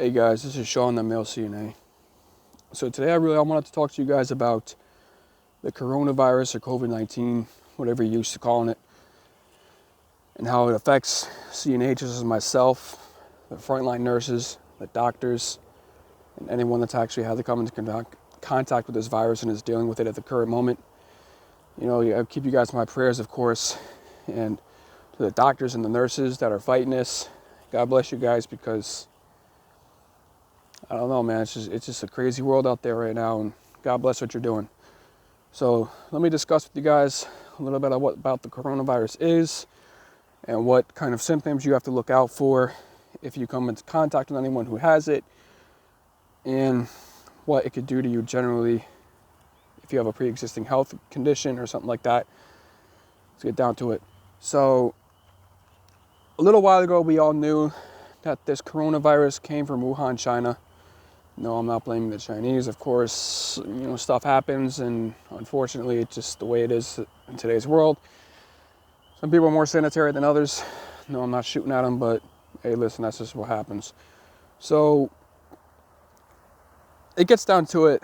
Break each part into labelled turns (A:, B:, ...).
A: Hey guys, this is Sean, the male CNA. So today I wanted to talk to you guys about the coronavirus or COVID-19, whatever you're used to calling it, and how it affects CNAs as myself, the frontline nurses, the doctors, and anyone that's actually had to come into contact with this virus and is dealing with it at the current moment. You know, I keep you guys in my prayers, of course, and to the doctors and the nurses that are fighting this, God bless you guys, because I don't know, man. It's just a crazy world out there right now, and God bless what you're doing. So let me discuss with you guys a little bit about the coronavirus is and what kind of symptoms you have to look out for if you come into contact with anyone who has it, and what it could do to you generally if you have a pre-existing health condition or something like that. Let's get down to it. So a little while ago, we all knew that this coronavirus came from Wuhan, China. No, I'm not blaming the Chinese. Of course, you know, stuff happens, and unfortunately, it's just the way it is in today's world. Some people are more sanitary than others. No, I'm not shooting at them, but hey, listen, that's just what happens. So it gets down to it.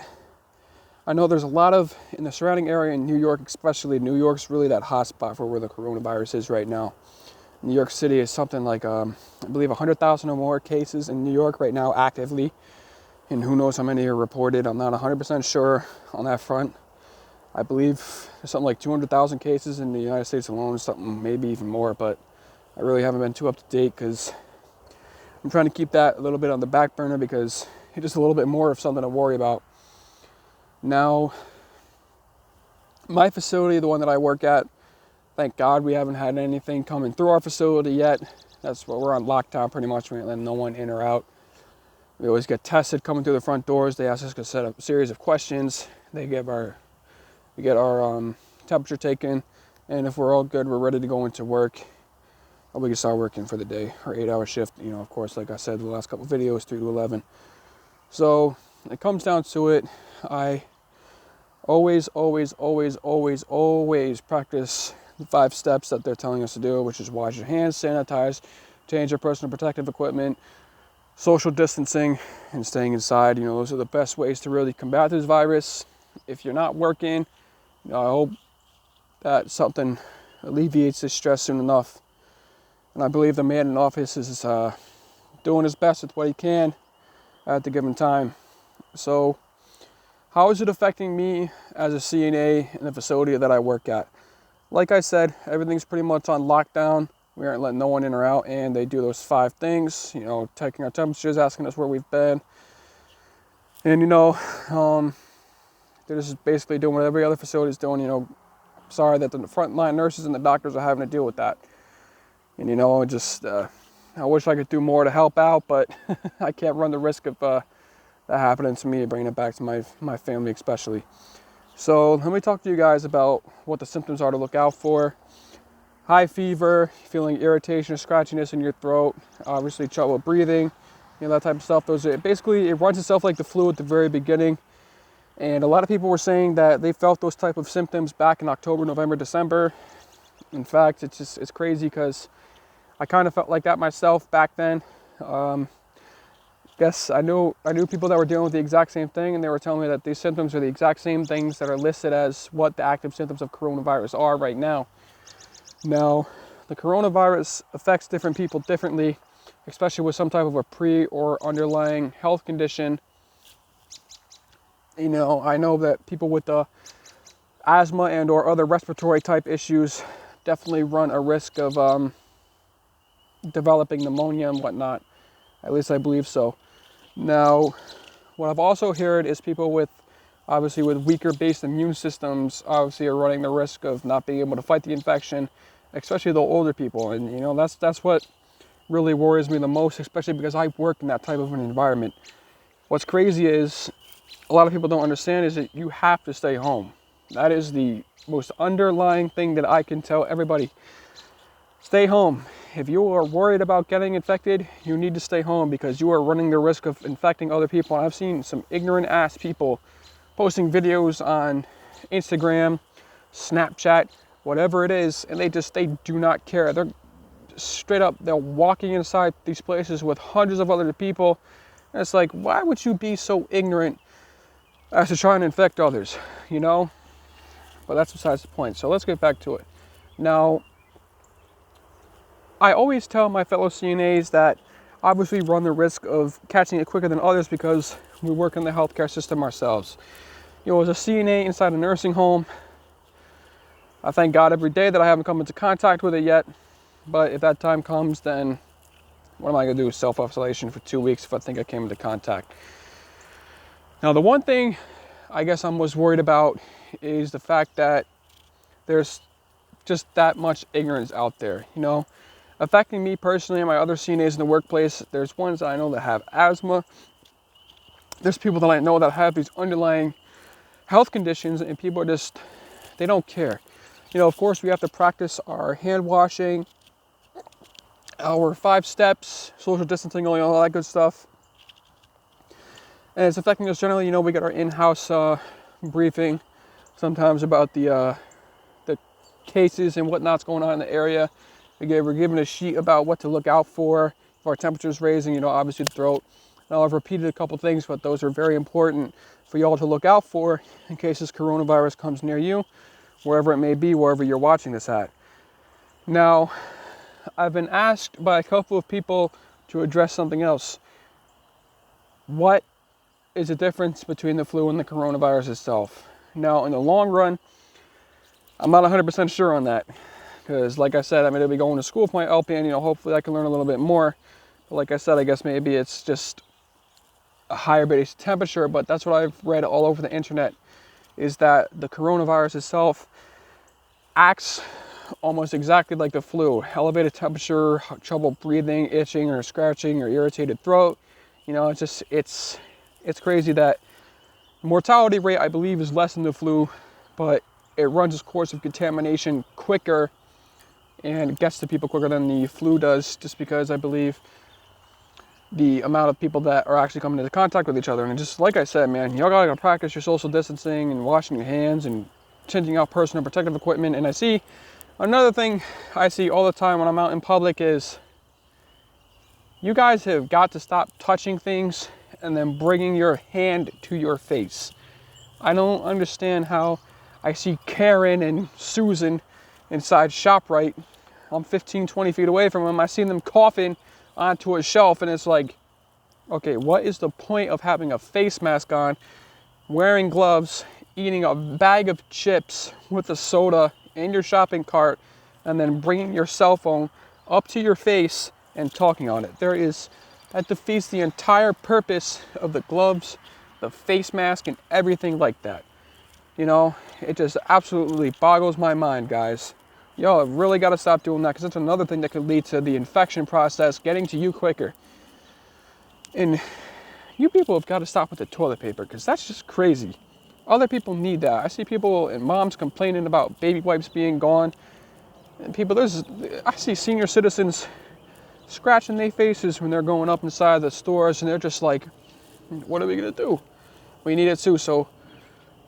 A: I know there's a lot of, in the surrounding area in New York, especially New York's really that hot spot for where the coronavirus is right now. New York City is something like, I believe 100,000 or more cases in New York right now actively. And who knows how many are reported. I'm not 100% sure on that front. I believe there's something like 200,000 cases in the United States alone, something maybe even more, but I really haven't been too up to date because I'm trying to keep that a little bit on the back burner because it's just a little bit more of something to worry about. Now, my facility, the one that I work at, thank God we haven't had anything coming through our facility yet. That's what we're on lockdown pretty much. We ain't letting no one in or out. We always get tested coming through the front doors. They ask us to set up a series of questions. We get our temperature taken, and if we're all good, we're ready to go into work. We can start working for the day, our 8-hour shift. You know, of course, like I said, the last couple of videos, 3 to 11. So it comes down to it. I always practice the 5 steps that they're telling us to do, which is wash your hands, sanitize, change your personal protective equipment, social distancing, and staying inside. You know, those are the best ways to really combat this virus. If you're not working, you know, I hope that something alleviates this stress soon enough. And I believe the man in office is doing his best with what he can at the given time. So how is it affecting me as a CNA in the facility that I work at? Like I said, everything's pretty much on lockdown. We aren't letting no one in or out, and they do those 5 things, you know, taking our temperatures, asking us where we've been. And, you know, they're just basically doing what every other facility is doing. You know, sorry that the frontline nurses and the doctors are having to deal with that. And, you know, I wish I could do more to help out, but I can't run the risk of that happening to me, bringing it back to my family especially. So let me talk to you guys about what the symptoms are to look out for. High fever, feeling irritation or scratchiness in your throat, obviously trouble breathing, you know, that type of stuff. Basically, it runs itself like the flu at the very beginning. And a lot of people were saying that they felt those type of symptoms back in October, November, December. In fact, it's crazy because I kind of felt like that myself back then. Guess I knew people that were dealing with the exact same thing, and they were telling me that these symptoms are the exact same things that are listed as what the active symptoms of coronavirus are right now. Now, the coronavirus affects different people differently, especially with some type of a pre or underlying health condition. You know, I know that people with the asthma and or other respiratory type issues definitely run a risk of developing pneumonia and whatnot. At least I believe so. Now, what I've also heard is people with weaker based immune systems obviously are running the risk of not being able to fight the infection, especially the older people. And you know, that's what really worries me the most, especially because I work in that type of an environment. What's crazy is a lot of people don't understand is that you have to stay home. That is the most underlying thing that I can tell everybody. Stay home. If you are worried about getting infected, you need to stay home because you are running the risk of infecting other people. And I've seen some ignorant ass people posting videos on Instagram, Snapchat, whatever it is, and they do not care. They're straight up, they're walking inside these places with hundreds of other people, And it's like, why would you be so ignorant as to try and infect others, you know? But that's besides the point. So let's get back to it. Now, I always tell my fellow CNAs that obviously run the risk of catching it quicker than others because we work in the healthcare system ourselves. You know, as a CNA inside a nursing home, I thank God every day that I haven't come into contact with it yet. But if that time comes, then what am I going to do? Self-isolation for 2 weeks if I think I came into contact. Now, the one thing I guess I'm most worried about is the fact that there's just that much ignorance out there, you know, affecting me personally and my other CNAs in the workplace. There's ones that I know that have asthma. There's people that I know that have these underlying health conditions, and people are just, they don't care. You know, of course, we have to practice our hand washing, our 5 steps, social distancing, all that good stuff. And it's affecting us generally. You know, we get our in-house briefing sometimes about the cases and whatnot's going on in the area. We're given a sheet about what to look out for if our temperature's raising, you know, obviously the throat. Now, I've repeated a couple things, but those are very important for y'all to look out for in case this coronavirus comes near you, wherever it may be, wherever you're watching this at. Now, I've been asked by a couple of people to address something else. What is the difference between the flu and the coronavirus itself? Now, in the long run, I'm not 100% sure on that. Because like I said, I'm going to be going to school for my LPN, you know, hopefully I can learn a little bit more. But like I said, I guess maybe it's just a higher base temperature, but that's what I've read all over the internet, is that the coronavirus itself acts almost exactly like the flu. Elevated temperature, trouble breathing, itching or scratching or irritated throat. You know, it's just, it's crazy that mortality rate, I believe, is less than the flu, but it runs its course of contamination quicker and gets to people quicker than the flu does, just because I believe the amount of people that are actually coming into contact with each other. And just like I said, man, y'all gotta practice your social distancing and washing your hands and changing out personal protective equipment. And I see another thing I see all the time when I'm out in public is you guys have got to stop touching things and then bringing your hand to your face. I don't understand how I see Karen and Susan inside ShopRite. I'm 15, 20 feet away from them. I see them coughing onto a shelf, and it's like, okay, what is the point of having a face mask on, wearing gloves, eating a bag of chips with a soda in your shopping cart, and then bringing your cell phone up to your face and talking on it? That defeats the entire purpose of the gloves, the face mask, and everything like that. You know, it just absolutely boggles my mind, guys. Y'all have really got to stop doing that, because that's another thing that could lead to the infection process getting to you quicker. And you people have got to stop with the toilet paper, because that's just crazy. Other people need that. I see people and moms complaining about baby wipes being gone. And I see senior citizens scratching their faces when they're going up inside the stores, and they're just like, what are we going to do? We need it too. So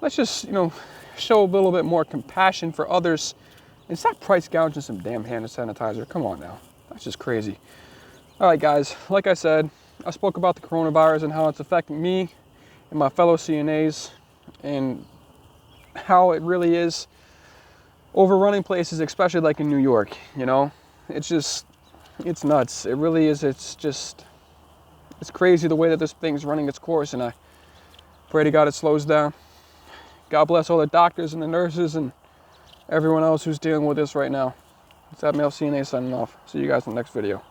A: let's just, you know, show a little bit more compassion for others and stop price gouging some damn hand sanitizer. Come on now. That's just crazy. All right, guys. Like I said, I spoke about the coronavirus and how it's affecting me and my fellow CNAs and how it really is overrunning places, especially like in New York, you know? It's nuts. It really is. It's crazy the way that this thing's running its course, and I pray to God it slows down. God bless all the doctors and the nurses and everyone else who's dealing with this right now. It's that male CNA signing off. See you guys in the next video.